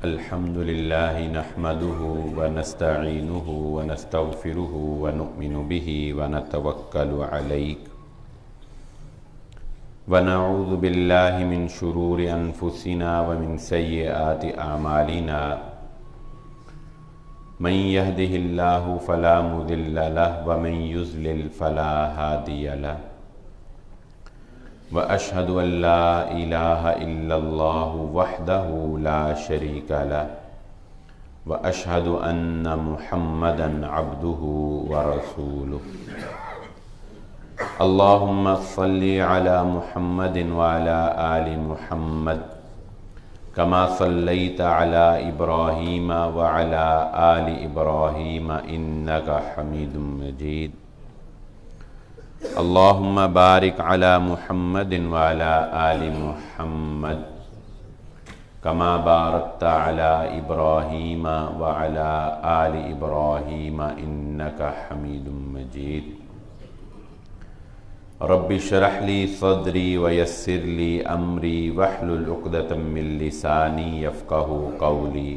الحمد لله نحمده ونستعينه ونستغفره ونؤمن به ونتوكل عليه ونعوذ بالله من شرور أنفسنا ومن سيئات أعمالنا من يهده الله فلا مضل له ومن يضلل فلا هادي له وأشهد أن لا إله إلا الله وحده لا شريك له وأشهد أن محمدا عبده ورسوله اللهم صل على محمد وعلى آل محمد كما صليت على إبراهيم وعلى آل إبراهيم إنك حميد مجيد اللهم بارك على محمد وعلى آل محمد كما باركت على إبراهيم وعلى آل إبراهيم إنك حميد مجيد رب اشرح لي صدري ويسر لي أمري واحلل عقدة من لساني يفقهوا قولي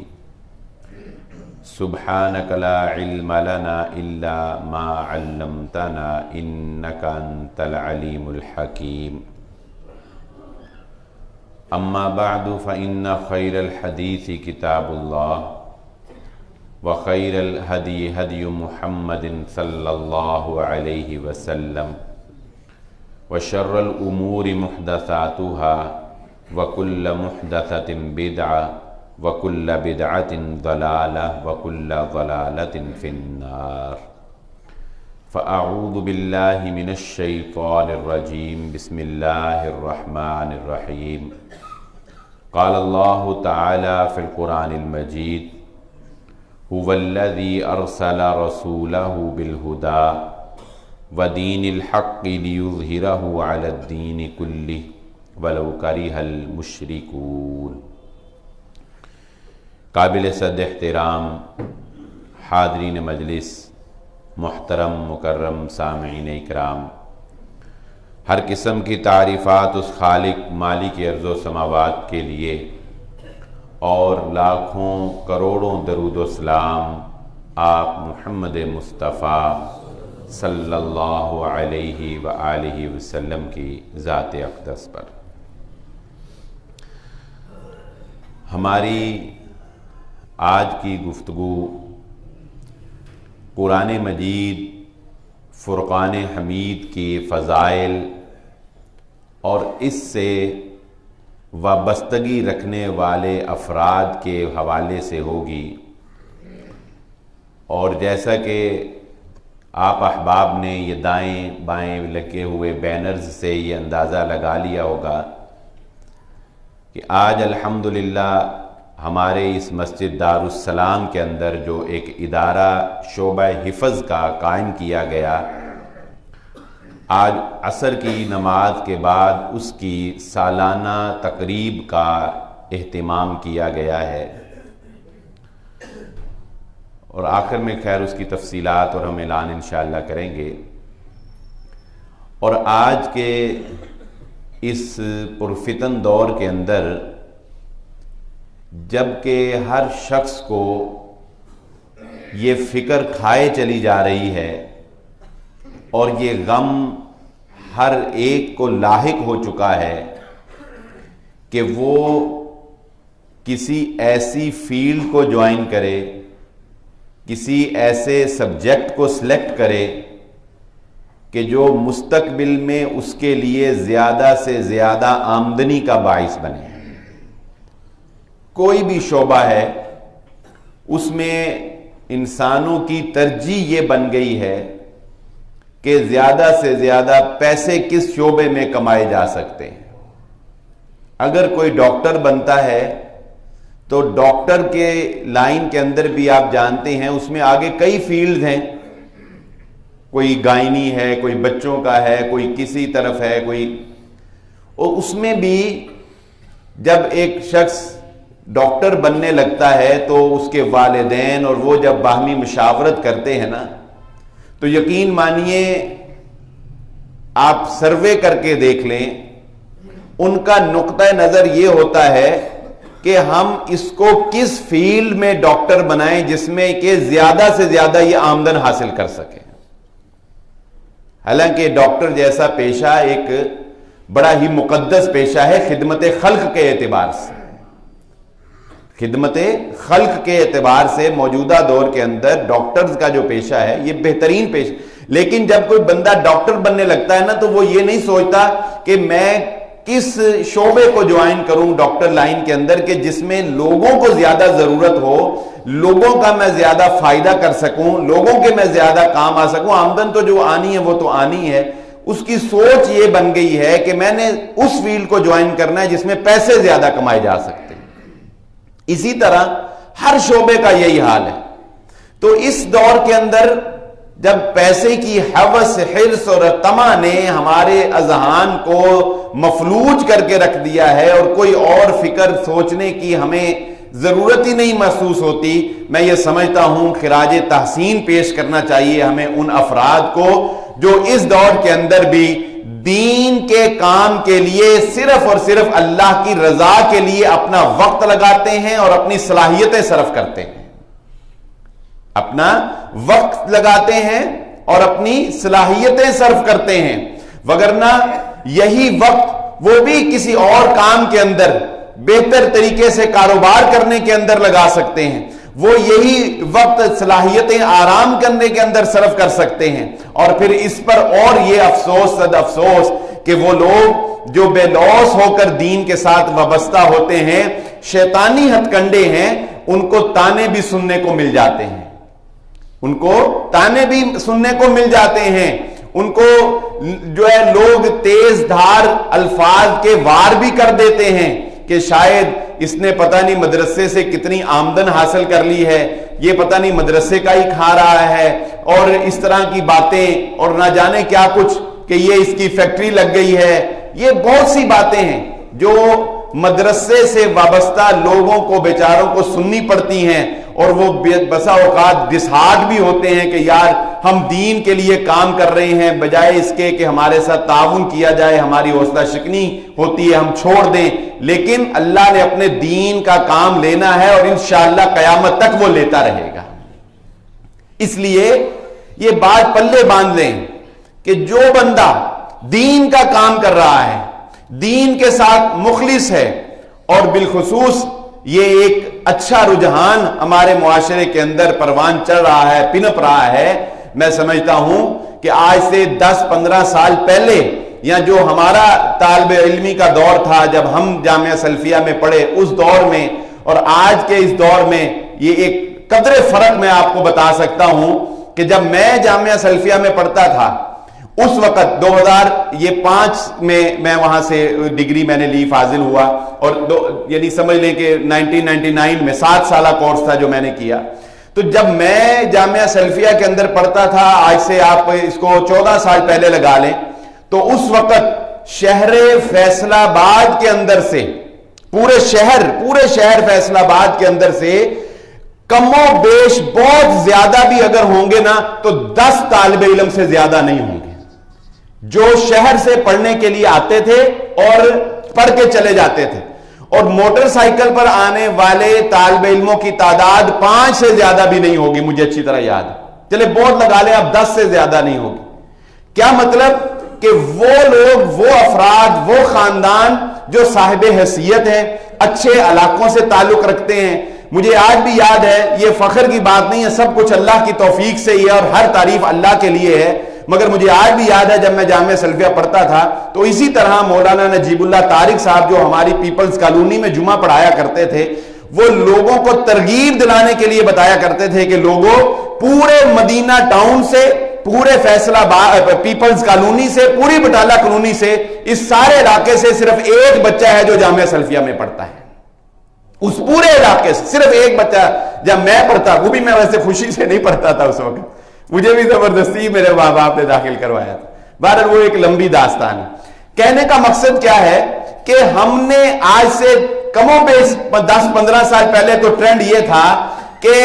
سبحانك لا علم لنا إلا ما علمتنا إنك أنت العليم الحكيم أما بعد فإن خير الحديث كتاب الله وخير الهدي هدي محمد صلى الله عليه وسلم وشر الأمور محدثاتها وكل محدثة بدعة وكل بدعة ضلالة وكل ضلالة في النار فأعوذ بالله من الشيطان الرجيم بسم الله الرحمن الرحيم قال الله تعالى في القرآن المجيد هو الذي أرسل رسوله بالهدى ودين الحق ليظهره على الدين كله ولو كره المشركون قابل صد احترام حاضرین مجلس، محترم مکرم سامعین اکرام، ہر قسم کی تعریفات اس خالق مالک ارض و سماوات کے لیے اور لاکھوں کروڑوں درود و سلام آپ محمد مصطفیٰ صلی اللہ علیہ وآلہ وسلم کی ذات اقدس پر۔ ہماری آج کی گفتگو قرآن مجید فرقان حمید کی فضائل اور اس سے وابستگی رکھنے والے افراد کے حوالے سے ہوگی، اور جیسا کہ آپ احباب نے یہ دائیں بائیں لگے ہوئے بینرز سے یہ اندازہ لگا لیا ہوگا کہ آج الحمدللہ ہمارے اس مسجد دارالسلام کے اندر جو ایک ادارہ شعبہ حفظ کا قائم کیا گیا، آج عصر کی نماز کے بعد اس کی سالانہ تقریب کا اہتمام کیا گیا ہے، اور آخر میں خیر اس کی تفصیلات اور ہم اعلان انشاءاللہ کریں گے۔ اور آج کے اس پرفتن دور کے اندر جب کہ ہر شخص کو یہ فکر کھائے چلی جا رہی ہے اور یہ غم ہر ایک کو لاحق ہو چکا ہے کہ وہ کسی ایسی فیلڈ کو جوائن کرے، کسی ایسے سبجیکٹ کو سلیکٹ کرے کہ جو مستقبل میں اس کے لیے زیادہ سے زیادہ آمدنی کا باعث بنے۔ کوئی بھی شعبہ ہے اس میں انسانوں کی ترجیح یہ بن گئی ہے کہ زیادہ سے زیادہ پیسے کس شعبے میں کمائے جا سکتے ہیں۔ اگر کوئی ڈاکٹر بنتا ہے تو ڈاکٹر کے لائن کے اندر بھی آپ جانتے ہیں اس میں آگے کئی فیلڈز ہیں، کوئی گائنی ہے، کوئی بچوں کا ہے، کوئی کسی طرف ہے، کوئی، اور اس میں بھی جب ایک شخص ڈاکٹر بننے لگتا ہے تو اس کے والدین اور وہ جب باہمی مشاورت کرتے ہیں نا، تو یقین مانیے آپ سروے کر کے دیکھ لیں، ان کا نقطہ نظر یہ ہوتا ہے کہ ہم اس کو کس فیلڈ میں ڈاکٹر بنائیں جس میں کہ زیادہ سے زیادہ یہ آمدن حاصل کر سکیں. حالانکہ ڈاکٹر جیسا پیشہ ایک بڑا ہی مقدس پیشہ ہے خدمت خلق کے اعتبار سے. خدمت خلق کے اعتبار سے موجودہ دور کے اندر ڈاکٹرز کا جو پیشہ ہے یہ بہترین پیشہ. لیکن جب کوئی بندہ ڈاکٹر بننے لگتا ہے نا تو وہ یہ نہیں سوچتا کہ میں کس شعبے کو جوائن کروں ڈاکٹر لائن کے اندر کہ جس میں لوگوں کو زیادہ ضرورت ہو, لوگوں کا میں زیادہ فائدہ کر سکوں, لوگوں کے میں زیادہ کام آ سکوں. آمدن تو جو آنی ہے وہ تو آنی ہے. اس کی سوچ یہ بن گئی ہے کہ میں نے اس فیلڈ کو جوائن کرنا ہے جس میں پیسے زیادہ کمائے جا سکتے ہیں. اسی طرح ہر شعبے کا یہی حال ہے. تو اس دور کے اندر جب پیسے کی حوث, حرص اور طمع نے ہمارے اذہان کو مفلوج کر کے رکھ دیا ہے اور کوئی اور فکر سوچنے کی ہمیں ضرورت ہی نہیں محسوس ہوتی, میں یہ سمجھتا ہوں خراج تحسین پیش کرنا چاہیے ہمیں ان افراد کو جو اس دور کے اندر بھی دین کے کام کے لیے صرف اور صرف اللہ کی رضا کے لیے اپنا وقت لگاتے ہیں اور اپنی صلاحیتیں صرف کرتے ہیں. اپنا وقت لگاتے ہیں اور اپنی صلاحیتیں صرف کرتے ہیں, وگرنہ یہی وقت وہ بھی کسی اور کام کے اندر بہتر طریقے سے کاروبار کرنے کے اندر لگا سکتے ہیں. وہ یہی وقت صلاحیتیں آرام کرنے کے اندر صرف کر سکتے ہیں. اور پھر اس پر اور یہ افسوس صد افسوس کہ وہ لوگ جو بے لوث ہو کر دین کے ساتھ وابستہ ہوتے ہیں, شیطانی ہتھ کنڈے ہیں, ان کو تانے بھی سننے کو مل جاتے ہیں. ان کو تانے بھی سننے کو مل جاتے ہیں. ان کو جو ہے لوگ تیز دھار الفاظ کے وار بھی کر دیتے ہیں کہ شاید اس نے پتہ نہیں مدرسے سے کتنی آمدن حاصل کر لی ہے, یہ پتہ نہیں مدرسے کا ہی کھا رہا ہے, اور اس طرح کی باتیں, اور نہ جانے کیا کچھ کہ یہ اس کی فیکٹری لگ گئی ہے. یہ بہت سی باتیں ہیں جو مدرسے سے وابستہ لوگوں کو بیچاروں کو سننی پڑتی ہیں, اور وہ بسا اوقات ڈسہارٹ بھی ہوتے ہیں کہ یار ہم دین کے لیے کام کر رہے ہیں, بجائے اس کے کہ ہمارے ساتھ تعاون کیا جائے, ہماری حوصلہ شکنی ہوتی ہے ہم چھوڑ دیں. لیکن اللہ نے اپنے دین کا کام لینا ہے اور انشاءاللہ قیامت تک وہ لیتا رہے گا. اس لیے یہ بات پلے باندھ لیں کہ جو بندہ دین کا کام کر رہا ہے, دین کے ساتھ مخلص ہے, اور بالخصوص یہ ایک اچھا رجحان ہمارے معاشرے کے اندر پروان چڑھ رہا ہے, پنپ رہا ہے. میں سمجھتا ہوں کہ آج سے 10-15 سال پہلے, یا جو ہمارا طالب علمی کا دور تھا جب ہم جامعہ سلفیہ میں پڑھے, اس دور میں اور آج کے اس دور میں یہ ایک قدر فرق میں آپ کو بتا سکتا ہوں کہ جب میں جامعہ سلفیہ میں پڑھتا تھا اس وقت 2005 میں وہاں سے ڈگری میں نے لی, فاضل ہوا, اور یعنی سمجھ لیں کہ 1999 میں 7 سالہ کورس تھا جو میں نے کیا. تو جب میں جامعہ سلفیہ کے اندر پڑھتا تھا, آج سے آپ اس کو 14 سال پہلے لگا لیں, تو اس وقت شہر فیصل آباد کے اندر سے پورے شہر فیصل آباد کے اندر سے کم و بیش بہت زیادہ بھی اگر ہوں گے نا تو 10 طالب علم سے زیادہ نہیں ہوں گے جو شہر سے پڑھنے کے لیے آتے تھے اور پڑھ کے چلے جاتے تھے. اور موٹر سائیکل پر آنے والے طالب علموں کی تعداد 5 سے زیادہ بھی نہیں ہوگی, مجھے اچھی طرح یاد ہے. چلے بورڈ لگا لیں, اب 10 سے زیادہ نہیں ہوگی. کیا مطلب کہ وہ لوگ, وہ افراد, وہ خاندان جو صاحب حیثیت ہیں, اچھے علاقوں سے تعلق رکھتے ہیں. مجھے آج بھی یاد ہے, یہ فخر کی بات نہیں ہے, سب کچھ اللہ کی توفیق سے ہی ہے اور ہر تعریف اللہ کے لیے ہے, مگر مجھے آج بھی یاد ہے جب میں جامعہ سلفیہ پڑھتا تھا تو اسی طرح مولانا نجیب اللہ طارق صاحب جو ہماری پیپلز کالونی میں جمعہ پڑھایا کرتے تھے, وہ لوگوں کو ترغیب دلانے کے لیے بتایا کرتے تھے کہ لوگوں, پورے مدینہ ٹاؤن سے, پورے فیصل آباد پیپلز کالونی سے, پوری بٹالہ کالونی سے, اس سارے علاقے سے صرف ایک بچہ ہے جو جامعہ سلفیہ میں پڑھتا ہے. اس پورے علاقے سے صرف ایک بچہ. جب میں پڑھتا, وہ بھی میں ویسے خوشی سے نہیں پڑھتا تھا اس وقت, مجھے بھی زبردستی میرے ماں باپ نے داخل کروایا تھا. بہرحال وہ ایک لمبی داستان ہے. کہنے کا مقصد کیا ہے کہ ہم نے آج سے کم و بیش 10-15 سال پہلے تو ٹرینڈ یہ تھا کہ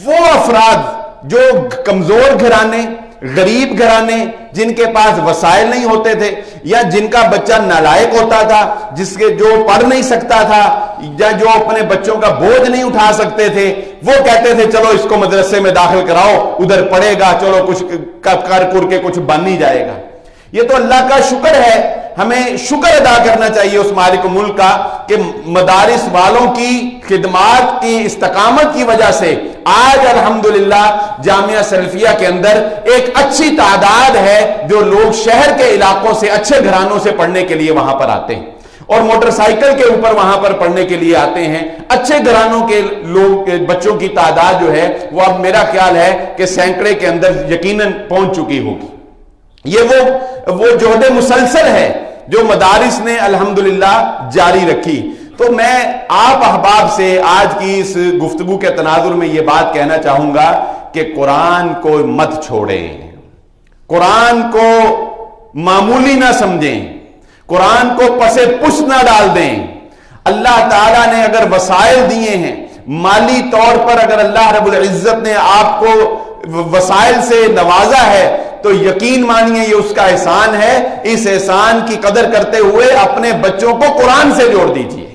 وہ افراد جو کمزور گھرانے غریب گھرانے جن کے پاس وسائل نہیں ہوتے تھے، یا جن کا بچہ نالائق ہوتا تھا، جس کے جو پڑھ نہیں سکتا تھا، یا جو اپنے بچوں کا بوجھ نہیں اٹھا سکتے تھے، وہ کہتے تھے چلو اس کو مدرسے میں داخل کراؤ، ادھر پڑھے گا، چلو کچھ کر کے کچھ بن ہی جائے گا۔ یہ تو اللہ کا شکر ہے، ہمیں شکر ادا کرنا چاہیے اس مالک ملک کا کہ مدارس والوں کی خدمات کی استقامت کی وجہ سے آج الحمدللہ جامعہ سلفیہ کے اندر ایک اچھی تعداد ہے جو لوگ شہر کے علاقوں سے اچھے گھرانوں سے پڑھنے کے لیے وہاں پر آتے ہیں، اور موٹر سائیکل کے اوپر وہاں پر پڑھنے کے لیے آتے ہیں۔ اچھے گھرانوں کے لوگ بچوں کی تعداد جو ہے وہ اب میرا خیال ہے کہ سینکڑے کے اندر یقیناً پہنچ چکی ہوگی۔ یہ وہ جہد مسلسل ہے جو مدارس نے الحمدللہ جاری رکھی۔ تو میں آپ احباب سے آج کی اس گفتگو کے تناظر میں یہ بات کہنا چاہوں گا کہ قرآن کو مت چھوڑیں، قرآن کو معمولی نہ سمجھیں، قرآن کو پسے پش نہ ڈال دیں۔ اللہ تعالیٰ نے اگر وسائل دیے ہیں، مالی طور پر اگر اللہ رب العزت نے آپ کو وسائل سے نوازا ہے تو یقین مانیے یہ اس کا احسان ہے۔ اس احسان کی قدر کرتے ہوئے اپنے بچوں کو قرآن سے جوڑ دیجئے۔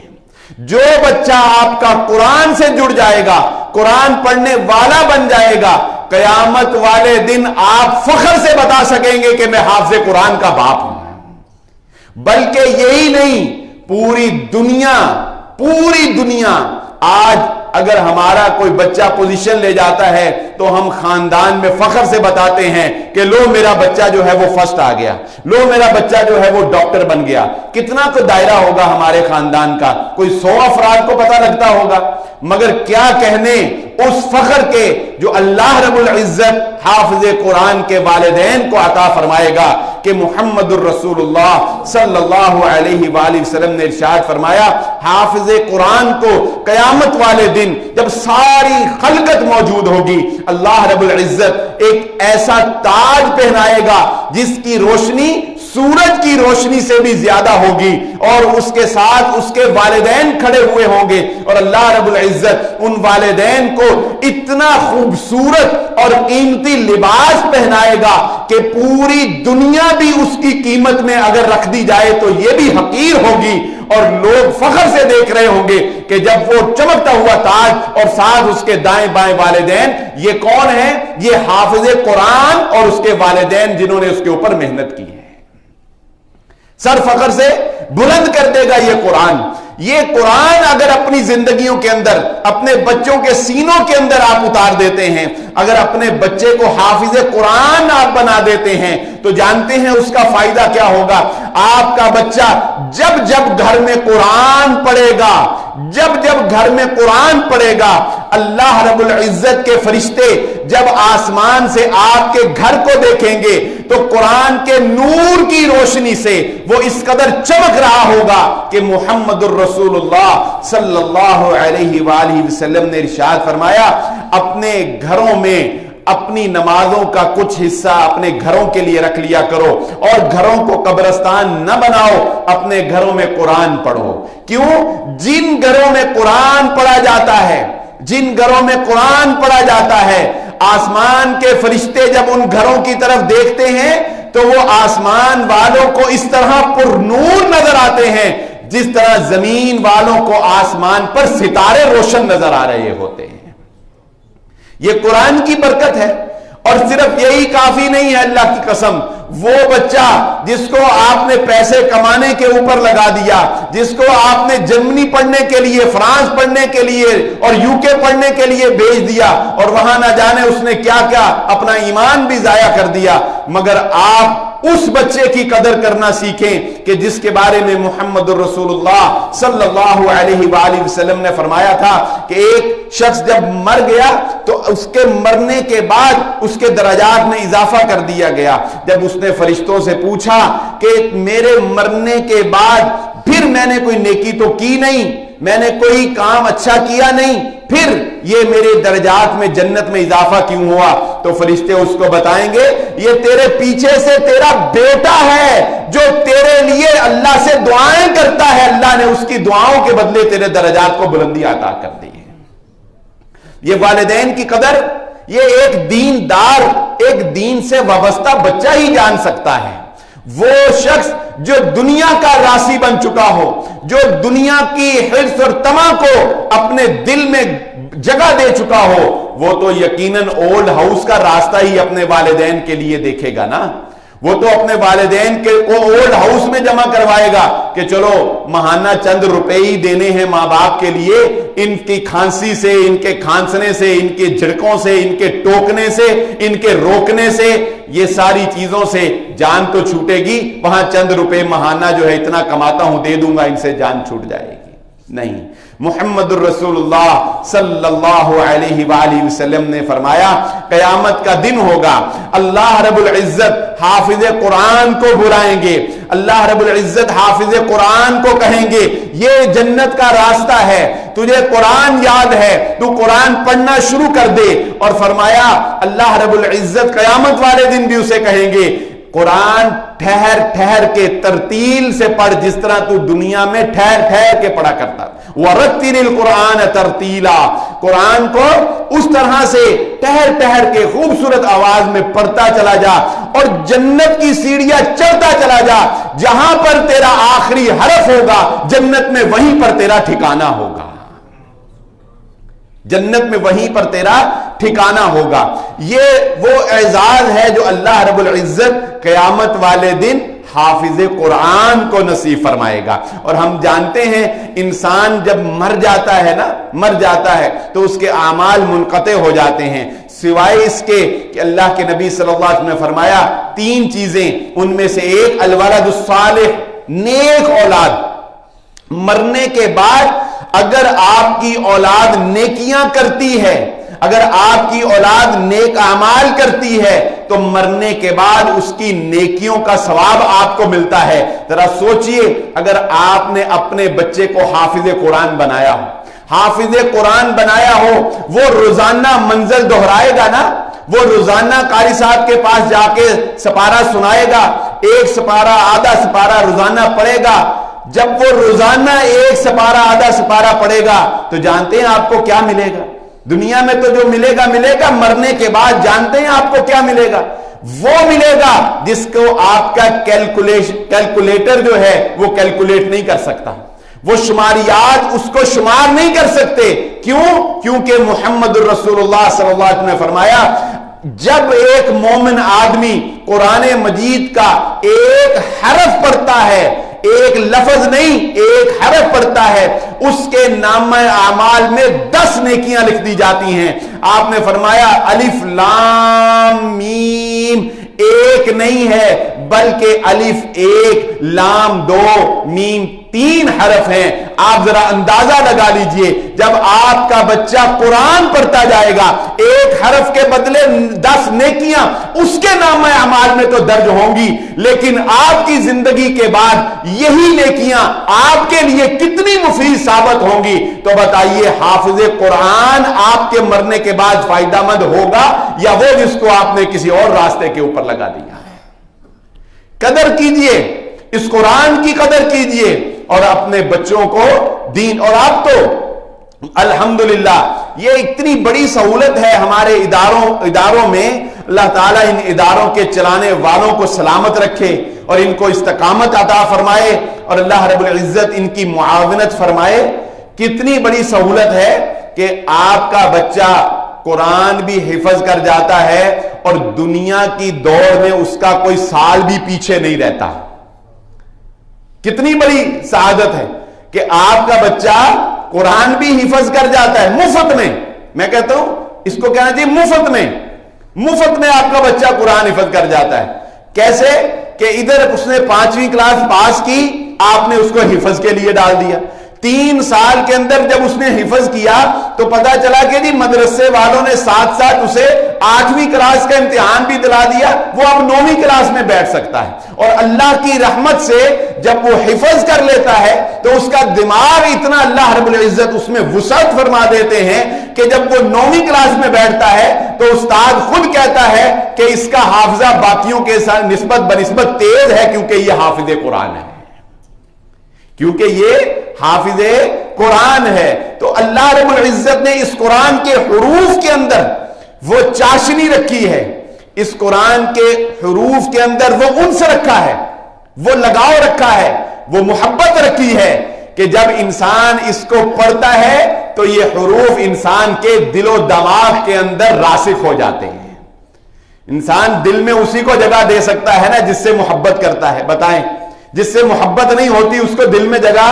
جو بچہ آپ کا قرآن سے جڑ جائے گا، قرآن پڑھنے والا بن جائے گا، قیامت والے دن آپ فخر سے بتا سکیں گے کہ میں حافظ قرآن کا باپ ہوں۔ بلکہ یہی نہیں، پوری دنیا آج اگر ہمارا کوئی بچہ پوزیشن لے جاتا ہے تو ہم خاندان میں فخر سے بتاتے ہیں کہ لو میرا بچہ جو ہے وہ فرسٹ آ گیا، لو میرا بچہ جو ہے وہ ڈاکٹر بن گیا۔ کتنا کو دائرہ ہوگا ہمارے خاندان کا، کوئی 100 افراد کو پتہ لگتا ہوگا، مگر کیا کہنے اس فخر کے جو اللہ رب العزت حافظ قرآن کے والدین کو عطا فرمائے گا کہ محمد الرسول اللہ صلی اللہ علیہ وآلہ وسلم نے ارشاد فرمایا، حافظ قرآن کو قیامت والے دن جب ساری خلقت موجود ہوگی، اللہ رب العزت ایک ایسا تاج پہنائے گا جس کی روشنی سورج کی روشنی سے بھی زیادہ ہوگی، اور اس کے ساتھ اس کے والدین کھڑے ہوئے ہوں گے، اور اللہ رب العزت ان والدین کو اتنا خوبصورت اور قیمتی لباس پہنائے گا کہ پوری دنیا بھی اس کی قیمت میں اگر رکھ دی جائے تو یہ بھی حقیر ہوگی، اور لوگ فخر سے دیکھ رہے ہوں گے کہ جب وہ چمکتا ہوا تاج اور ساتھ اس کے دائیں بائیں والدین، یہ کون ہیں؟ یہ حافظ قرآن اور اس کے والدین جنہوں نے اس کے اوپر محنت کی ہے۔ سر فخر سے بلند کر دے گا یہ قرآن۔ یہ قرآن اگر اپنی زندگیوں کے اندر، اپنے بچوں کے سینوں کے اندر آپ اتار دیتے ہیں، اگر اپنے بچے کو حافظ قرآن آپ بنا دیتے ہیں تو جانتے ہیں اس کا فائدہ کیا ہوگا؟ آپ کا بچہ جب جب گھر میں قرآن پڑھے گا، جب جب گھر میں قرآن پڑھے گا، اللہ رب العزت کے فرشتے جب آسمان سے آپ کے گھر کو دیکھیں گے تو قرآن کے نور کی روشنی سے وہ اس قدر چمک رہا ہوگا کہ محمد الرسول اللہ صلی اللہ علیہ وآلہ وسلم نے ارشاد فرمایا، اپنے گھروں میں اپنی نمازوں کا کچھ حصہ اپنے گھروں کے لیے رکھ لیا کرو، اور گھروں کو قبرستان نہ بناؤ، اپنے گھروں میں قرآن پڑھو۔ کیوں؟ جن گھروں میں قرآن پڑھا جاتا ہے، جن گھروں میں قرآن پڑھا جاتا ہے، آسمان کے فرشتے جب ان گھروں کی طرف دیکھتے ہیں تو وہ آسمان والوں کو اس طرح پر نور نظر آتے ہیں جس طرح زمین والوں کو آسمان پر ستارے روشن نظر آ رہے ہوتے ہیں۔ یہ قرآن کی برکت ہے، اور صرف یہی کافی نہیں ہے، اللہ کی قسم، وہ بچہ جس کو آپ نے پیسے کمانے کے اوپر لگا دیا، جس کو آپ نے جرمنی پڑھنے کے لیے، فرانس پڑھنے کے لیے اور UK پڑھنے کے لیے بھیج دیا، اور وہاں نہ جانے اس نے کیا کیا اپنا ایمان بھی ضائع کر دیا، مگر آپ اس بچے کی قدر کرنا سیکھیں کہ جس کے بارے میں محمد الرسول اللہ صلی اللہ علیہ وآلہ وسلم نے فرمایا تھا کہ ایک شخص جب مر گیا تو اس کے مرنے کے بعد اس کے درجات میں اضافہ کر دیا گیا۔ جب اس نے فرشتوں سے پوچھا کہ میرے مرنے کے بعد پھر میں نے کوئی نیکی تو کی نہیں، میں نے کوئی کام اچھا کیا نہیں، پھر یہ میرے درجات میں جنت میں اضافہ کیوں ہوا؟ تو فرشتے اس کو بتائیں گے یہ تیرے پیچھے سے تیرا بیٹا ہے جو تیرے لیے اللہ سے دعائیں کرتا ہے، اللہ نے اس کی دعاؤں کے بدلے تیرے درجات کو بلندی عطا کر دی ہے۔ یہ والدین کی قدر یہ ایک دیندار، ایک دین سے وابستہ بچہ ہی جان سکتا ہے۔ وہ شخص جو دنیا کا راسی بن چکا ہو، جو دنیا کی حرص اور طمع کو اپنے دل میں جگہ دے چکا ہو، وہ تو یقیناً اولڈ ہاؤس کا راستہ ہی اپنے والدین کے لیے دیکھے گا نا۔ وہ تو اپنے والدین کو اولڈ ہاؤس میں جمع کروائے گا کہ چلو ماہانہ چند روپے ہی دینے ہیں ماں باپ کے لیے، ان کی کھانسی سے، ان کے کھانسنے سے، ان کے جھڑکوں سے، ان کے ٹوکنے سے، ان کے روکنے سے، یہ ساری چیزوں سے جان تو چھوٹے گی۔ وہاں چند روپے ماہانہ جو ہے اتنا کماتا ہوں دے دوں گا، ان سے جان چھوٹ جائے گی؟ نہیں۔ محمد الرسول اللہ صلی اللہ علیہ وآلہ وسلم نے فرمایا قیامت کا دن ہوگا، اللہ رب العزت حافظ قرآن کو بلائیں گے، اللہ رب العزت حافظ قرآن کو کہیں گے یہ جنت کا راستہ ہے، تجھے قرآن یاد ہے، تو قرآن پڑھنا شروع کر دے۔ اور فرمایا اللہ رب العزت قیامت والے دن بھی اسے کہیں گے قرآن ٹھہر ٹھہر کے ترتیل سے پڑھ، جس طرح تو دنیا میں ٹھہر ٹھہر کے پڑھا کرتا۔ وَرَتِّلِ الْقُرْآنَ تَرْتِيلًا، قرآن کو اس طرح سے ٹھہر ٹھہر کے خوبصورت آواز میں پڑھتا چلا جا، اور جنت کی سیڑھیاں چڑھتا چلا جا، جہاں پر تیرا آخری حرف ہوگا جنت میں وہیں پر تیرا ٹھکانہ ہوگا، جنت میں وہیں پر تیرا ٹھکانہ ہوگا۔ یہ وہ اعزاز ہے جو اللہ رب العزت قیامت والے دن حافظ قرآن کو نصیب فرمائے گا۔ اور ہم جانتے ہیں انسان جب مر جاتا ہے نا، مر جاتا ہے تو اس کے اعمال منقطع ہو جاتے ہیں، سوائے اس کے کہ اللہ کے نبی صلی اللہ علیہ وسلم نے فرمایا تین چیزیں، ان میں سے ایک الولد الصالح، نیک اولاد۔ مرنے کے بعد اگر آپ کی اولاد نیکیاں کرتی ہے، اگر آپ کی اولاد نیک اعمال کرتی ہے تو مرنے کے بعد اس کی نیکیوں کا ثواب آپ کو ملتا ہے۔ ذرا سوچئے اگر آپ نے اپنے بچے کو حافظ قرآن بنایا ہو، حافظ قرآن بنایا ہو، وہ روزانہ منزل دہرائے گا نا، وہ روزانہ قاری صاحب کے پاس جا کے سپارہ سنائے گا، ایک سپارہ آدھا سپارہ روزانہ پڑھے گا۔ جب وہ روزانہ ایک سپارہ آدھا سپارہ پڑھے گا تو جانتے ہیں آپ کو کیا ملے گا؟ دنیا میں تو جو ملے گا ملے گا، مرنے کے بعد جانتے ہیں آپ کو کیا ملے گا؟ وہ ملے گا جس کو آپ کا کیلکولیٹر جو ہے وہ کیلکولیٹ نہیں کر سکتا، وہ شماریات اس کو شمار نہیں کر سکتے۔ کیوں؟ کیونکہ محمد الرسول اللہ صلی اللہ علیہ وسلم نے فرمایا جب ایک مومن آدمی قرآن مجید کا ایک حرف پڑھتا ہے، ایک لفظ نہیں ایک حرف پڑھتا ہے، اس کے نامہ اعمال میں 10 نیکیاں لکھ دی جاتی ہیں۔ آپ نے فرمایا الف لام میم، ایک نہیں ہے بلکہ الف ایک، لام 2، میم 3 حرف ہیں۔ آپ ذرا اندازہ لگا لیجئے جب آپ کا بچہ قرآن پڑھتا جائے گا، ایک حرف کے بدلے 10 نیکیاں اس کے نامہ اعمال میں تو درج ہوں گی، لیکن آپ کی زندگی کے بعد یہی نیکیاں آپ کے لیے کتنی مفید ثابت ہوں گی۔ تو بتائیے حافظ قرآن آپ کے مرنے کے بعد فائدہ مند ہوگا یا وہ جس کو آپ نے کسی اور راستے کے اوپر لگا دیا ہے؟ قدر کیجئے، اس قرآن کی قدر کیجئے اور اپنے بچوں کو دین۔ اور آپ تو الحمدللہ یہ اتنی بڑی سہولت ہے ہمارے اداروں میں، اللہ تعالیٰ ان اداروں کے چلانے والوں کو سلامت رکھے اور ان کو استقامت عطا فرمائے اور اللہ رب العزت ان کی معاونت فرمائے۔ کتنی بڑی سہولت ہے کہ آپ کا بچہ قرآن بھی حفظ کر جاتا ہے اور دنیا کی دوڑ میں اس کا کوئی سال بھی پیچھے نہیں رہتا۔ کتنی بڑی سعادت ہے کہ آپ کا بچہ قرآن بھی حفظ کر جاتا ہے مفت میں۔ میں کہتا ہوں اس کو کہنا چاہیے مفت میں آپ کا بچہ قرآن حفظ کر جاتا ہے۔ کیسے کہ ادھر اس نے 5ویں کلاس پاس کی، آپ نے اس کو حفظ کے لیے ڈال دیا۔ 3 سال کے اندر جب اس نے حفظ کیا تو پتا چلا کہ جی مدرسے والوں نے ساتھ ساتھ اسے 8ویں کلاس کا امتحان بھی دلا دیا، وہ اب 9ویں کلاس میں بیٹھ سکتا ہے۔ اور اللہ کی رحمت سے جب وہ حفظ کر لیتا ہے تو اس کا دماغ اتنا اللہ رب العزت اس میں وسعت فرما دیتے ہیں کہ جب وہ 9ویں کلاس میں بیٹھتا ہے تو استاد خود کہتا ہے کہ اس کا حافظہ باقیوں کے ساتھ بنسبت تیز ہے کیونکہ یہ حافظ قرآن ہے، کیونکہ یہ حافظ قرآن ہے۔ تو اللہ رب العزت نے اس قرآن کے حروف کے اندر وہ چاشنی رکھی ہے، اس قرآن کے حروف کے اندر وہ انس رکھا ہے، وہ لگاؤ رکھا ہے، وہ محبت رکھی ہے کہ جب انسان اس کو پڑھتا ہے تو یہ حروف انسان کے دل و دماغ کے اندر راسخ ہو جاتے ہیں۔ انسان دل میں اسی کو جگہ دے سکتا ہے نا جس سے محبت کرتا ہے، بتائیں جس سے محبت نہیں ہوتی اس کو دل میں جگہ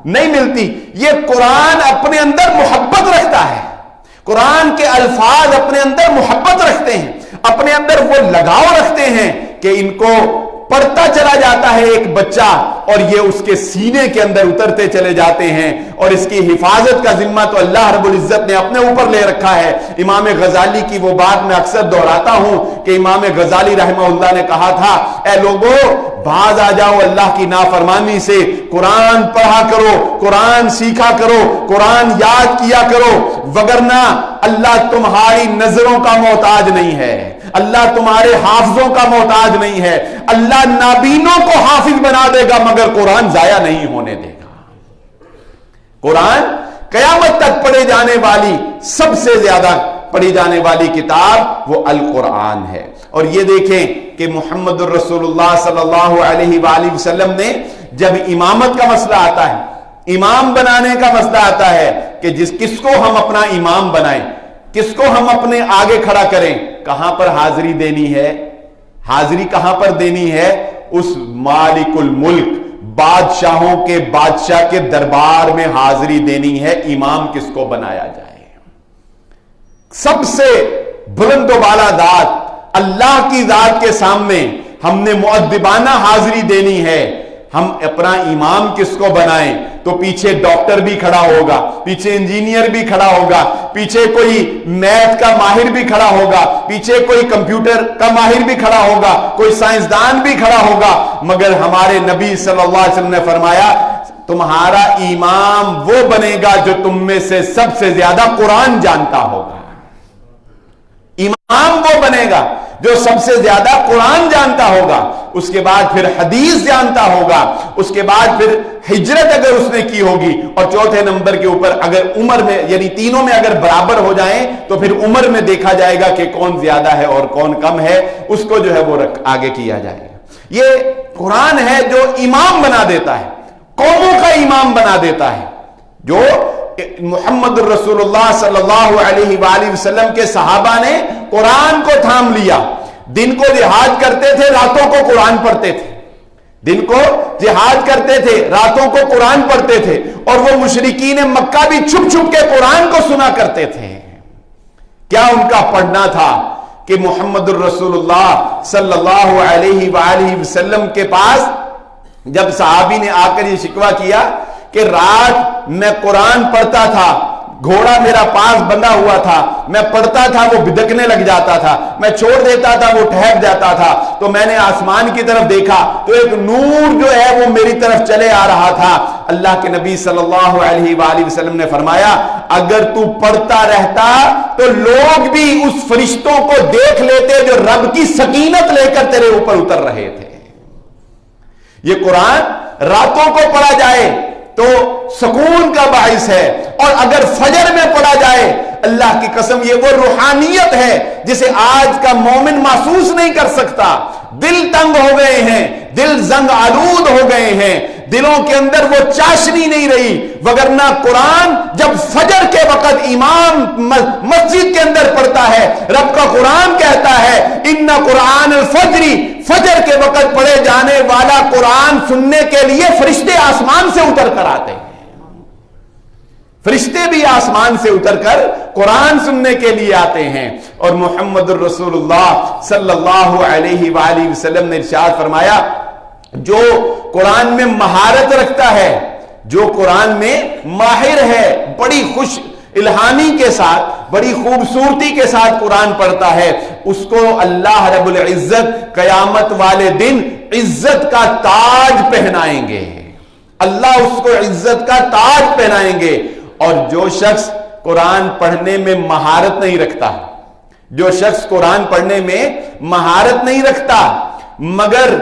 نہیں ملتی۔ یہ قرآن اپنے اندر محبت رکھتا ہے، قرآن کے الفاظ اپنے اندر محبت رکھتے ہیں، اپنے اندر وہ لگاؤ رکھتے ہیں کہ ان کو پڑھتا چلا جاتا ہے ایک بچہ اور یہ اس کے سینے کے اندر اترتے چلے جاتے ہیں، اور اس کی حفاظت کا ذمہ تو اللہ رب العزت نے اپنے اوپر لے رکھا ہے۔ امام غزالی کی وہ بات میں اکثر دہراتا ہوں کہ امام غزالی رحمہ اللہ نے کہا تھا، اے لوگو باز آ جاؤ اللہ کی نافرمانی سے، قرآن پڑھا کرو، قرآن سیکھا کرو، قرآن یاد کیا کرو، وگرنہ اللہ تمہاری نظروں کا محتاج نہیں ہے، اللہ تمہارے حافظوں کا محتاج نہیں ہے، اللہ نابینوں کو حافظ بنا دے گا مگر قرآن ضائع نہیں ہونے دے گا۔ قرآن قیامت تک پڑھے جانے والی سب سے زیادہ پڑھی جانے والی کتاب وہ القرآن ہے۔ اور یہ دیکھیں کہ محمد الرسول اللہ صلی اللہ علیہ وآلہ وسلم نے جب امامت کا مسئلہ آتا ہے، امام بنانے کا مسئلہ آتا ہے کہ کس کو ہم اپنا امام بنائیں، کس کو ہم اپنے آگے کھڑا کریں، کہاں پر حاضری دینی ہے؟ حاضری کہاں پر دینی ہے؟ اس مالک الملک بادشاہوں کے بادشاہ کے دربار میں حاضری دینی ہے۔ امام کس کو بنایا جائے؟ سب سے بلند و بالا ذات اللہ کی ذات کے سامنے ہم نے مؤدبانہ حاضری دینی ہے۔ ہم اپنا امام کس کو بنائیں؟ تو پیچھے ڈاکٹر بھی کھڑا ہوگا، پیچھے انجینئر بھی کھڑا ہوگا، پیچھے کوئی میتھ کا ماہر بھی کھڑا ہوگا، پیچھے کوئی کمپیوٹر کا ماہر بھی کھڑا ہوگا، کوئی سائنسدان بھی کھڑا ہوگا، مگر ہمارے نبی صلی اللہ علیہ وسلم نے فرمایا تمہارا امام وہ بنے گا جو تم میں سے سب سے زیادہ قرآن جانتا ہوگا۔ امام وہ بنے گا جو سب سے زیادہ قرآن جانتا ہوگا، اس کے بعد پھر حدیث جانتا ہوگا، اس کے بعد پھر ہجرت اگر اس نے کی ہوگی، اور چوتھے نمبر کے اوپر اگر عمر میں یعنی تینوں میں اگر برابر ہو جائیں تو پھر عمر میں دیکھا جائے گا کہ کون زیادہ ہے اور کون کم ہے، اس کو جو ہے وہ آگے کیا جائے گا۔ یہ قرآن ہے جو امام بنا دیتا ہے، قوموں کا امام بنا دیتا ہے۔ جو محمد الرسول اللہ صلی اللہ علیہ وآلہ وسلم کے صحابہ نے قرآن کو تھام لیا، دن کو جہاد کرتے تھے، راتوں کو قرآن پڑھتے تھے، دن کو جہاد کرتے تھے، راتوں کو قرآن پڑھتے تھے، اور وہ مشرکین مکہ بھی چھپ چھپ کے قرآن کو سنا کرتے تھے۔ کیا ان کا پڑھنا تھا کہ محمد الرسول اللہ صلی اللہ علیہ وآلہ وسلم کے پاس جب صحابی نے آ کر یہ شکوہ کیا کہ رات میں قرآن پڑھتا تھا، گھوڑا میرا پاس بندھا ہوا تھا، میں پڑھتا تھا وہ بدکنے لگ جاتا تھا، میں چھوڑ دیتا تھا وہ ٹھہر جاتا تھا، تو میں نے آسمان کی طرف دیکھا تو ایک نور جو ہے وہ میری طرف چلے آ رہا تھا۔ اللہ کے نبی صلی اللہ علیہ وآلہ وسلم نے فرمایا اگر تو پڑھتا رہتا تو لوگ بھی اس فرشتوں کو دیکھ لیتے جو رب کی سکینت لے کر تیرے اوپر اتر رہے تھے۔ یہ قرآن راتوں کو پڑھا جائے تو سکون کا باعث ہے، اور اگر فجر میں پڑھا جائے اللہ کی قسم یہ وہ روحانیت ہے جسے آج کا مومن محسوس نہیں کر سکتا۔ دل تنگ ہو گئے ہیں، دل زنگ آلود ہو گئے ہیں، دلوں کے اندر وہ چاشنی نہیں رہی، وگرنہ قرآن جب فجر کے وقت امام مسجد کے اندر پڑھتا ہے، رب کا قرآن کہتا ہے ان قرآن الفجر، فجر کے وقت پڑھے جانے والا قرآن سننے کے لیے فرشتے آسمان سے اتر کر آتے ہیں۔ فرشتے بھی آسمان سے اتر کر قرآن سننے کے لیے آتے ہیں۔ اور محمد الرسول اللہ صلی اللہ علیہ وآلہ وسلم نے ارشاد فرمایا جو قرآن میں مہارت رکھتا ہے، جو قرآن میں ماہر ہے، بڑی خوش الہانی کے ساتھ، بڑی خوبصورتی کے ساتھ قرآن پڑھتا ہے، اس کو اللہ رب العزت قیامت والے دن عزت کا تاج پہنائیں گے۔ اللہ اس کو عزت کا تاج پہنائیں گے۔ اور جو شخص قرآن پڑھنے میں مہارت نہیں رکھتا، جو شخص قرآن پڑھنے میں مہارت نہیں رکھتا مگر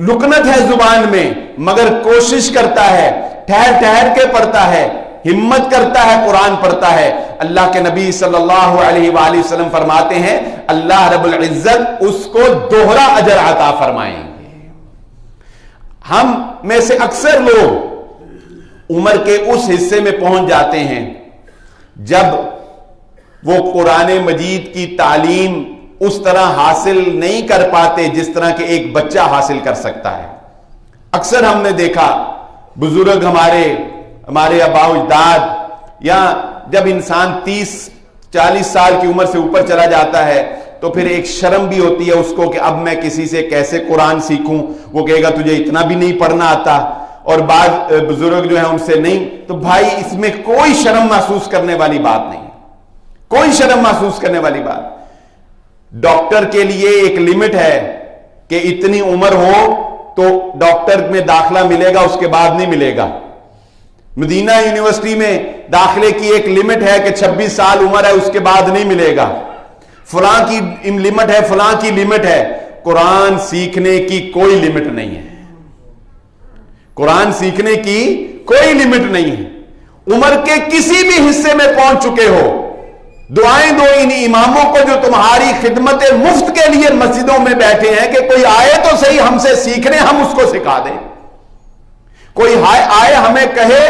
لکنت ہے زبان میں، مگر کوشش کرتا ہے، ٹھہر ٹھہر کے پڑھتا ہے، ہمت کرتا ہے، قرآن پڑھتا ہے، اللہ کے نبی صلی اللہ علیہ وآلہ وسلم فرماتے ہیں اللہ رب العزت اس کو دوہرا اجر عطا فرمائیں گے۔ ہم میں سے اکثر لوگ عمر کے اس حصے میں پہنچ جاتے ہیں جب وہ قرآن مجید کی تعلیم اس طرح حاصل نہیں کر پاتے جس طرح کہ ایک بچہ حاصل کر سکتا ہے۔ اکثر ہم نے دیکھا بزرگ ہمارے آباء و اجداد، یا جب انسان 30-40 سال کی عمر سے اوپر چلا جاتا ہے تو پھر ایک شرم بھی ہوتی ہے اس کو کہ اب میں کسی سے کیسے قرآن سیکھوں، وہ کہے گا تجھے اتنا بھی نہیں پڑھنا آتا، اور بعض بزرگ جو ہیں ان سے نہیں۔ تو بھائی اس میں کوئی شرم محسوس کرنے والی بات نہیں، کوئی شرم محسوس کرنے والی بات۔ ڈاکٹر کے لیے ایک لمٹ ہے کہ اتنی عمر ہو تو ڈاکٹر میں داخلہ ملے گا، اس کے بعد نہیں ملے گا۔ مدینہ یونیورسٹی میں داخلے کی ایک لمٹ ہے کہ 26 سال عمر ہے، اس کے بعد نہیں ملے گا۔ فلاں کی لمٹ ہے، فلاں کی لمٹ ہے۔ قرآن سیکھنے کی کوئی لمٹ نہیں ہے، قرآن سیکھنے کی کوئی لمٹ نہیں ہے۔ عمر کے کسی بھی حصے میں پہنچ چکے ہو، دعائیں دو ان اماموں کو جو تمہاری خدمت مفت کے لیے مسجدوں میں بیٹھے ہیں کہ کوئی آئے تو صحیح ہم سے سیکھنے، ہم اس کو سکھا دیں۔ کوئی آئے ہمیں کہے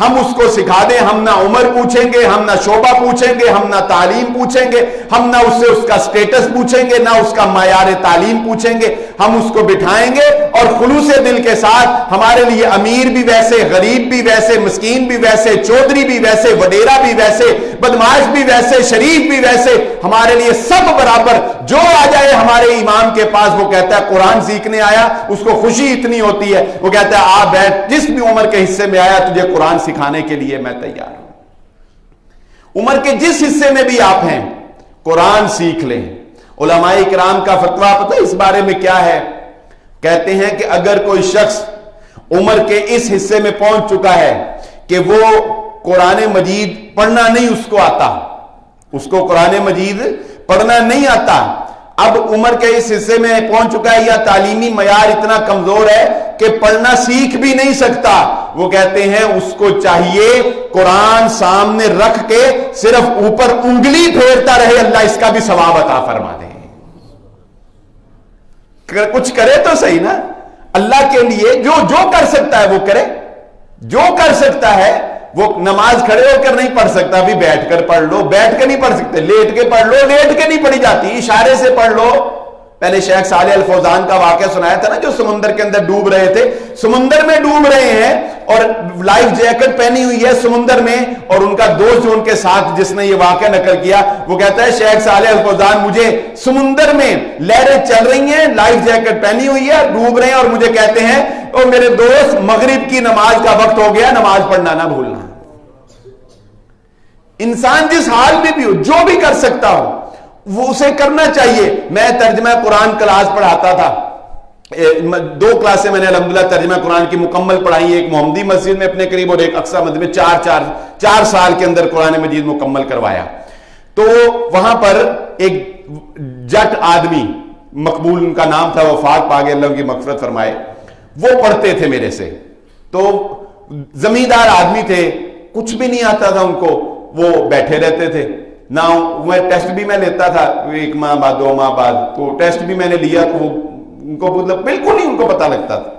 ہم اس کو سکھا دیں۔ ہم نہ عمر پوچھیں گے، ہم نہ شعبہ پوچھیں گے، ہم نہ تعلیم پوچھیں گے، ہم نہ اس سے اس کا سٹیٹس پوچھیں گے، نہ اس کا معیار تعلیم پوچھیں گے۔ ہم اس کو بٹھائیں گے اور خلوص دل کے ساتھ، ہمارے لیے امیر بھی ویسے، غریب بھی ویسے، مسکین بھی ویسے، چودھری بھی ویسے، وڈیرا بھی ویسے، بدماش بھی ویسے، شریف بھی ویسے، ہمارے لیے سب برابر۔ جو آ جائے ہمارے امام کے پاس وہ کہتا ہے قرآن سیکھنے آیا، اس کو خوشی اتنی ہوتی ہے، وہ کہتا ہے آ بیٹھ، جس بھی عمر کے حصے میں آیا تجھے قرآن سکھانے کے لیے میں تیار ہوں۔ عمر کے جس حصے میں بھی آپ ہیں قرآن سیکھ لیں۔ علماء کرام کا فتویٰ پتہ اس بارے میں کیا ہے؟ کہتے ہیں کہ اگر کوئی شخص عمر کے اس حصے میں پہنچ چکا ہے کہ وہ قرآن مجید پڑھنا نہیں اس کو آتا، اس کو قرآن مجید پڑھنا نہیں آتا، اب عمر کے اس حصے میں پہنچ چکا ہے یا تعلیمی معیار اتنا کمزور ہے کہ پڑھنا سیکھ بھی نہیں سکتا، وہ کہتے ہیں اس کو چاہیے قرآن سامنے رکھ کے صرف اوپر انگلی پھیرتا رہے، اللہ اس کا بھی ثواب عطا فرما دے۔ کچھ کرے تو صحیح نا، اللہ کے لیے جو کر سکتا ہے وہ کرے، جو کر سکتا ہے وہ نماز کھڑے ہو کر نہیں پڑھ سکتا، ابھی بیٹھ کر پڑھ لو، بیٹھ کے نہیں پڑھ سکتے، لیٹ کے پڑھ لو، لیٹ کے نہیں پڑھی جاتی، اشارے سے پڑھ لو۔ میں نے شیخ صالح الفوزان کا واقعہ سنایا تھا نا، جو سمندر کے اندر ڈوب رہے تھے، سمندر میں ڈوب رہے ہیں اور لائف جیکٹ پہنی ہوئی ہے سمندر میں، اور ان کا دوست جو ان کے ساتھ جس نے یہ واقعہ نقل کیا وہ کہتا ہے شیخ صالح الفوزان مجھے سمندر میں لہریں چل رہی ہیں، لائف جیکٹ پہنی ہوئی ہے، ڈوب رہے ہیں، اور مجھے کہتے ہیں او میرے دوست مغرب کی نماز کا وقت ہو گیا، نماز پڑھنا نہ بھولنا۔ انسان جس حال میں بھی ہو، جو بھی کر سکتا ہو وہ اسے کرنا چاہیے۔ میں ترجمہ قرآن کلاس پڑھاتا تھا، 2 کلاسیں میں نے الحمدللہ ترجمہ قرآن کی مکمل پڑھائی، ایک محمدی مسجد میں اپنے قریب اور ایک اقصی مسجد میں، 4 سال کے اندر قرآن مجید مکمل کروایا۔ تو وہاں پر ایک جٹ آدمی، مقبول ان کا نام تھا، وفات پا گئے، اللہ ان کی مغفرت فرمائے، وہ پڑھتے تھے میرے سے۔ تو زمیندار آدمی تھے، کچھ بھی نہیں آتا تھا ان کو، وہ بیٹھے رہتے تھے نہ، میں ٹیسٹ بھی میں لیتا تھا 1 ماہ بعد 2 ماہ بعد، تو ٹیسٹ بھی میں نے لیا تو ان کو مطلب بالکل نہیں ان کو پتا لگتا تھا۔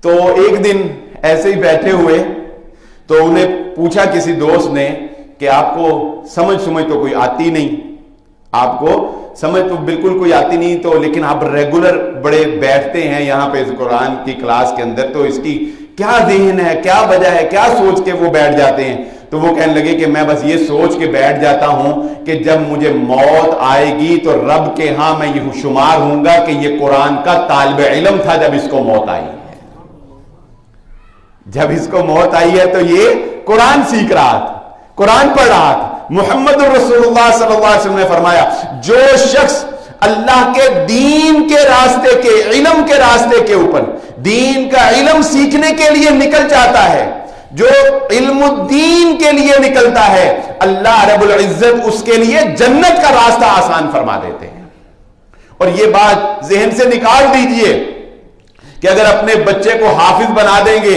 تو ایک دن ایسے ہی بیٹھے ہوئے تو انہیں پوچھا کسی دوست نے کہ آپ کو سمجھ تو کوئی آتی نہیں، آپ کو سمجھ تو بالکل کوئی آتی نہیں، تو لیکن آپ ریگولر بڑے بیٹھتے ہیں یہاں پہ اس قرآن کی کلاس کے اندر، تو اس کی کیا ذہن ہے، کیا وجہ ہے، کیا سوچ کے وہ بیٹھ جاتے ہیں؟ تو وہ کہنے لگے کہ میں بس یہ سوچ کے بیٹھ جاتا ہوں کہ جب مجھے موت آئے گی تو رب کے ہاں میں یہ شمار ہوں گا کہ یہ قرآن کا طالب علم تھا جب اس کو موت آئی ہے، جب اس کو موت آئی ہے تو یہ قرآن سیکھ رہا تھا، قرآن پڑھ رہا تھا۔ محمد رسول اللہ صلی اللہ علیہ وسلم نے فرمایا جو شخص اللہ کے دین کے راستے کے، علم کے راستے کے اوپر، دین کا علم سیکھنے کے لیے نکل جاتا ہے، جو علم الدین کے لیے نکلتا ہے، اللہ رب العزت اس کے لیے جنت کا راستہ آسان فرما دیتے ہیں۔ اور یہ بات ذہن سے نکال دیجئے کہ اگر اپنے بچے کو حافظ بنا دیں گے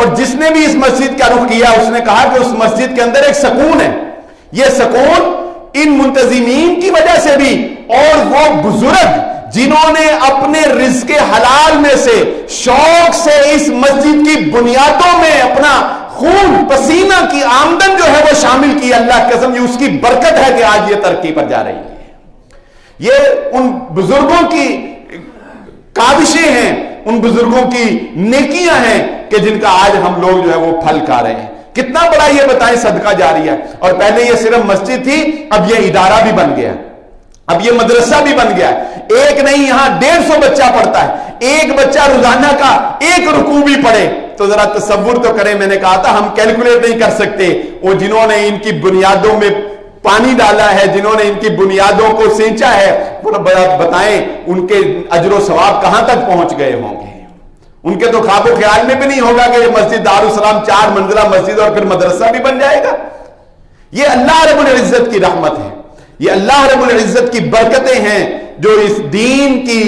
اور جس نے بھی اس مسجد کا رخ کیا اس نے کہا کہ اس مسجد کے اندر ایک سکون ہے. یہ سکون ان منتظمین کی وجہ سے بھی، اور وہ بزرگ جنہوں نے اپنے رزق حلال میں سے شوق سے اس مسجد کی بنیادوں میں اپنا خون پسینہ کی آمدن جو ہے وہ شامل کی، اللہ کی قسم یہ اس کی برکت ہے کہ آج یہ ترقی پر جا رہی ہے. یہ ان بزرگوں کی کاوشیں ہیں، ان بزرگوں کی نیکیاں ہیں کہ جن کا آج ہم لوگ جو ہے وہ پھل کھا رہے ہیں. کتنا بڑا یہ بتائیں صدقہ جاریہ. اور پہلے یہ صرف مسجد تھی، اب یہ ادارہ بھی بن گیا، اب یہ مدرسہ بھی بن گیا. ایک نہیں، یہاں 150 بچہ پڑھتا ہے. ایک بچہ روزانہ کا ایک رکوع بھی پڑھے تو ذرا تصور تو کریں. میں نے کہا تھا ہم کیلکولیٹ نہیں کر سکتے. وہ جنہوں نے ان کی بنیادوں میں پانی ڈالا ہے، جنہوں نے ان کی بنیادوں کو سینچا ہے، وہ بتائیں ان کے اجر و ثواب کہاں تک پہنچ گئے ہوں گے. ان کے تو خواب و خیال میں بھی نہیں ہوگا کہ یہ مسجد دارالسلام 4 منزلہ مسجد اور پھر مدرسہ بھی بن جائے گا. یہ اللہ رب العزت کی رحمت ہے، یہ اللہ رب العزت کی برکتیں ہیں جو اس دین کی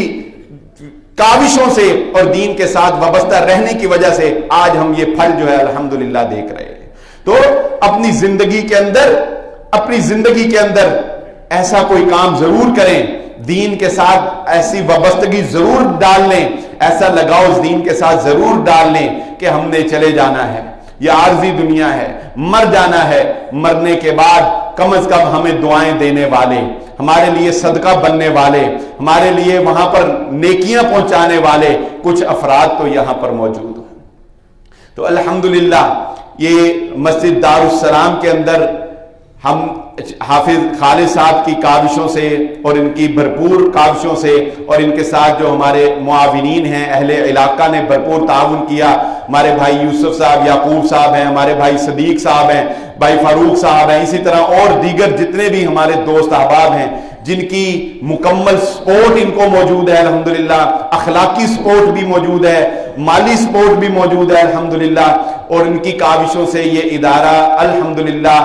کاوشوں سے اور دین کے ساتھ وابستہ رہنے کی وجہ سے آج ہم یہ پھل جو ہے الحمدللہ دیکھ رہے ہیں. تو اپنی زندگی کے اندر ایسا کوئی کام ضرور کریں، دین کے ساتھ ایسی وابستگی ضرور ڈال لیں، ایسا لگاؤ اس دین کے ساتھ ضرور ڈال لیں کہ ہم نے چلے جانا ہے، یہ عارضی دنیا ہے، مر جانا ہے. مرنے کے بعد کم از کم ہمیں دعائیں دینے والے، ہمارے لیے صدقہ بننے والے، ہمارے لیے وہاں پر نیکیاں پہنچانے والے کچھ افراد تو یہاں پر موجود ہیں. تو الحمدللہ یہ مسجد دارالسلام کے اندر ہم حافظ خالد صاحب کی کاوشوں سے اور ان کی بھرپور کاوشوں سے اور ان کے ساتھ جو ہمارے معاونین ہیں، اہل علاقہ نے بھرپور تعاون کیا. ہمارے بھائی یوسف صاحب، یعقوب صاحب ہیں، ہمارے بھائی صدیق صاحب ہیں، بھائی فاروق صاحب ہیں، اسی طرح اور دیگر جتنے بھی ہمارے دوست احباب ہیں جن کی مکمل سپورٹ ان کو موجود ہے الحمدللہ. اخلاقی سپورٹ بھی موجود ہے، مالی سپورٹ بھی موجود ہے الحمدللہ. اور ان کی کاوشوں سے یہ ادارہ الحمدللہ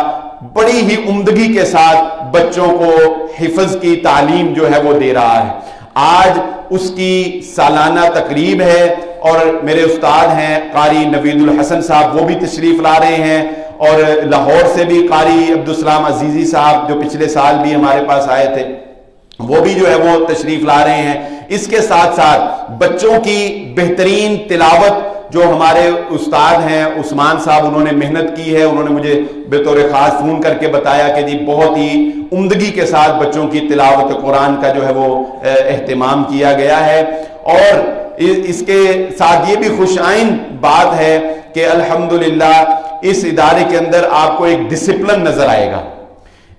بڑی ہی عمدگی کے ساتھ بچوں کو حفظ کی تعلیم جو ہے وہ دے رہا ہے. آج اس کی سالانہ تقریب ہے اور میرے استاد ہیں قاری نوید الحسن صاحب، وہ بھی تشریف لا رہے ہیں. اور لاہور سے بھی قاری عبدالسلام عزیزی صاحب جو پچھلے سال بھی ہمارے پاس آئے تھے، وہ بھی جو ہے وہ تشریف لا رہے ہیں. اس کے ساتھ ساتھ بچوں کی بہترین تلاوت جو ہمارے استاد ہیں عثمان صاحب، انہوں نے محنت کی ہے. انہوں نے مجھے بطور خاص فون کر کے بتایا کہ جی بہت ہی عمدگی کے ساتھ بچوں کی تلاوت قرآن کا جو ہے وہ اہتمام کیا گیا ہے. اور اس کے ساتھ یہ بھی خوش آئند بات ہے کہ الحمدللہ اس ادارے کے اندر آپ کو ایک ڈسپلن نظر آئے گا،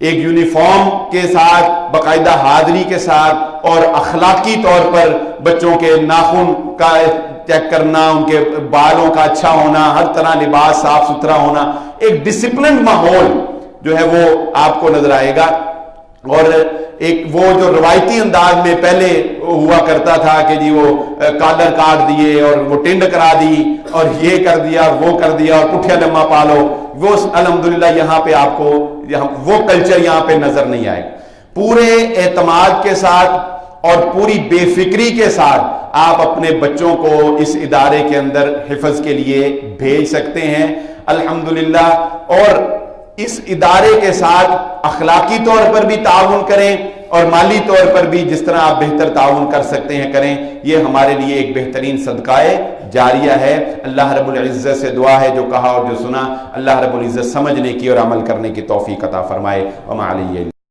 ایک یونیفارم کے ساتھ، باقاعدہ حاضری کے ساتھ اور اخلاقی طور پر بچوں کے ناخن کا چیک کرنا، ان کے بالوں کا اچھا ہونا، ہر طرح لباس صاف ستھرا ہونا، ایک ڈسپلن ماحول جو ہے وہ آپ کو نظر آئے گا. اور ایک وہ جو روایتی انداز میں پہلے ہوا کرتا تھا کہ جی وہ کالر کاٹ دیے اور وہ ٹنڈ کرا دی اور یہ کر دیا اور وہ کر دیا اور پٹھیا لمحہ پالو، وہ الحمدللہ یہاں پہ آپ کو وہ کلچر یہاں پہ نظر نہیں آئے. پورے اعتماد کے ساتھ اور پوری بے فکری کے ساتھ آپ اپنے بچوں کو اس ادارے کے اندر حفظ کے لیے بھیج سکتے ہیں الحمدللہ. اور اس ادارے کے ساتھ اخلاقی طور پر بھی تعاون کریں اور مالی طور پر بھی جس طرح آپ بہتر تعاون کر سکتے ہیں کریں. یہ ہمارے لیے ایک بہترین صدقہ جاریہ ہے. اللہ رب العزت سے دعا ہے جو کہا اور جو سنا اللہ رب العزت سمجھنے کی اور عمل کرنے کی توفیق عطا فرمائے. وما علیہ